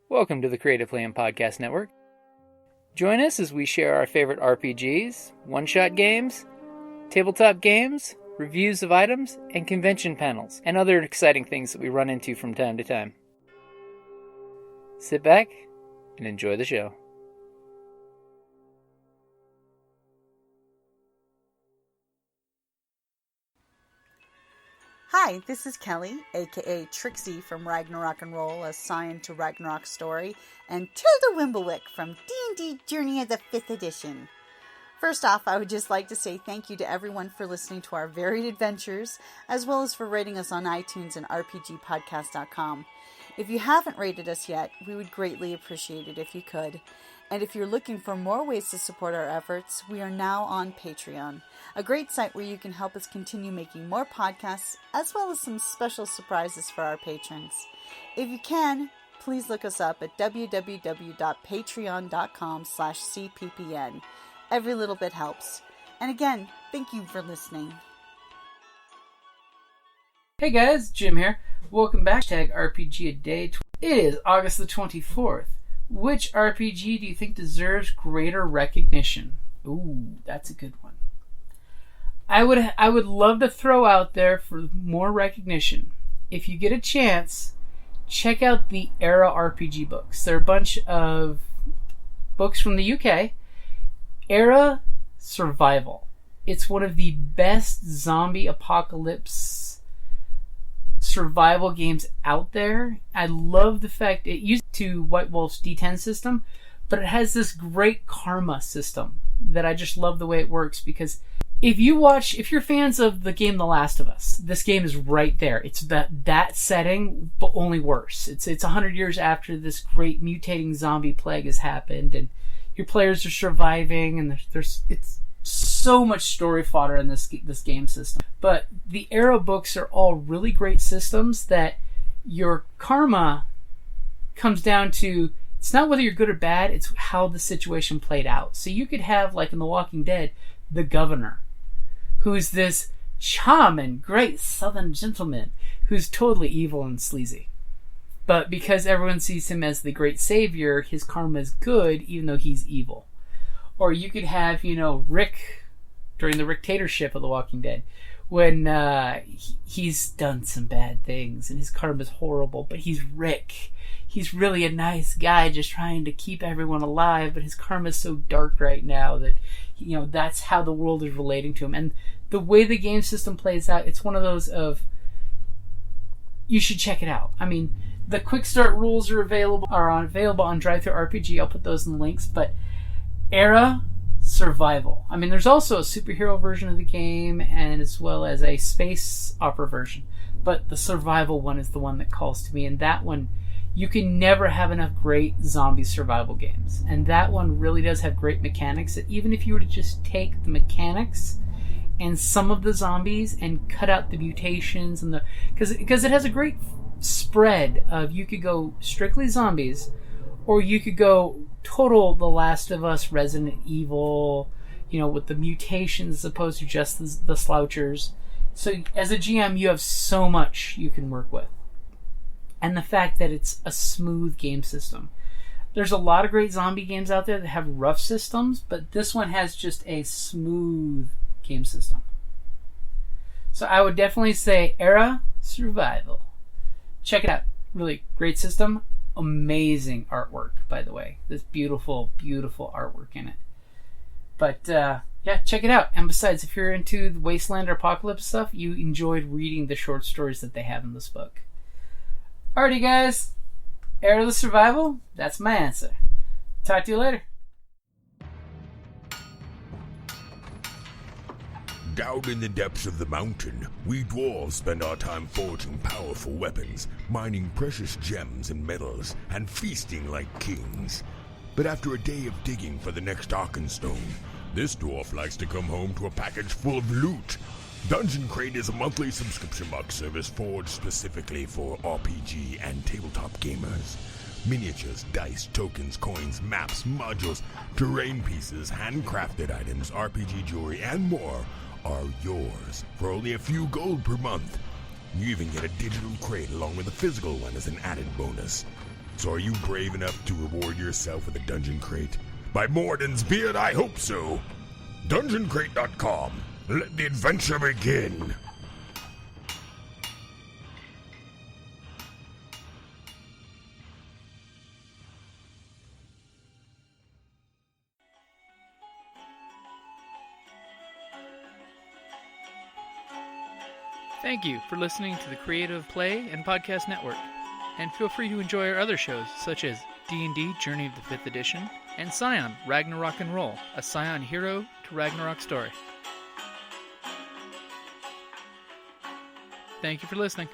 Welcome to the Creative Plan Podcast Network. Join us as we share our favorite RPGs, one-shot games, tabletop games, reviews of items, and convention panels, and other exciting things that we run into from time to time. Sit back and enjoy the show. Hi, this is Kelly, aka Trixie from Ragnarok and Roll, a Scion to Ragnarok story, and Tilda Wimblewick from D&D Journey of the 5th Edition. First off, I would just like to say thank you to everyone for listening to our varied adventures, as well as for rating us on iTunes and RPGpodcast.com. If you haven't rated us yet, we would greatly appreciate it if you could. And if you're looking for more ways to support our efforts, we are now on Patreon, a great site where you can help us continue making more podcasts, as well as some special surprises for our patrons. If you can, please look us up at www.patreon.com/cppn. Every little bit helps. And again, thank you for listening. Hey guys, Jim here. Welcome back to RPGADAY. It is August the 24th. Which RPG do you think deserves greater recognition? Ooh, that's a good one. I would love to throw out there for more recognition. If you get a chance, check out the Era RPG books. They're a bunch of books from the UK. Era Survival. It's one of the best zombie apocalypse survival games out there. I love the fact it used to White Wolf's D10 system, but it has this great karma system that I just love the way it works, because if you're fans of the game The Last of Us, this game is right there. It's that setting, but only worse. It's 100 years after this great mutating zombie plague has happened, and your players are surviving, and it's so much story fodder in this game system. But the Era books are all really great systems that your karma comes down to. It's not whether you're good or bad, it's how the situation played out. So you could have, like in The Walking Dead, the governor, who's this charming, great southern gentleman who's totally evil and sleazy. But because everyone sees him as the great savior, his karma is good, even though he's evil. Or you could have, Rick during the Ricktatorship of The Walking Dead, when he's done some bad things and his karma is horrible, but he's Rick. He's really a nice guy just trying to keep everyone alive, but his karma is so dark right now that, that's how the world is relating to him. And the way the game system plays out, it's one of those of, you should check it out. I mean, the Quickstart rules are available on DriveThruRPG. I'll put those in the links, but Era Survival. I mean, there's also a superhero version of the game, and as well as a space opera version. But the survival one is the one that calls to me, and that one, you can never have enough great zombie survival games. And that one really does have great mechanics, that even if you were to just take the mechanics and some of the zombies and cut out the mutations and because it has a great spread of, you could go strictly zombies, or you could go total The Last of Us, Resident Evil, with the mutations as opposed to just the slouchers. So as a GM, you have so much you can work with. And the fact that it's a smooth game system. There's a lot of great zombie games out there that have rough systems, but this one has just a smooth game system. So I would definitely say Era Survival. Check it out. Really great system. Amazing artwork, by the way. This beautiful, beautiful artwork in it. But, yeah, check it out. And besides, if you're into the Wasteland or Apocalypse stuff, you enjoyed reading the short stories that they have in this book. Alrighty, guys. Era Survival, that's my answer. Talk to you later. Down in the depths of the mountain, we dwarves spend our time forging powerful weapons, mining precious gems and metals, and feasting like kings. But after a day of digging for the next Arkenstone, this dwarf likes to come home to a package full of loot. Dungeon Crate is a monthly subscription box service forged specifically for RPG and tabletop gamers. Miniatures, dice, tokens, coins, maps, modules, terrain pieces, handcrafted items, RPG jewelry, and more are yours for only a few gold per month. You even get a digital crate along with a physical one as an added bonus. So are you brave enough to reward yourself with a dungeon crate? By Morden's beard, I hope so. DungeonCrate.com. Let the adventure begin. Thank you for listening to the Creative Play and Podcast Network. And feel free to enjoy our other shows, such as D&D Journey of the 5th Edition and Scion Ragnarok and Roll, a Scion hero to Ragnarok story. Thank you for listening.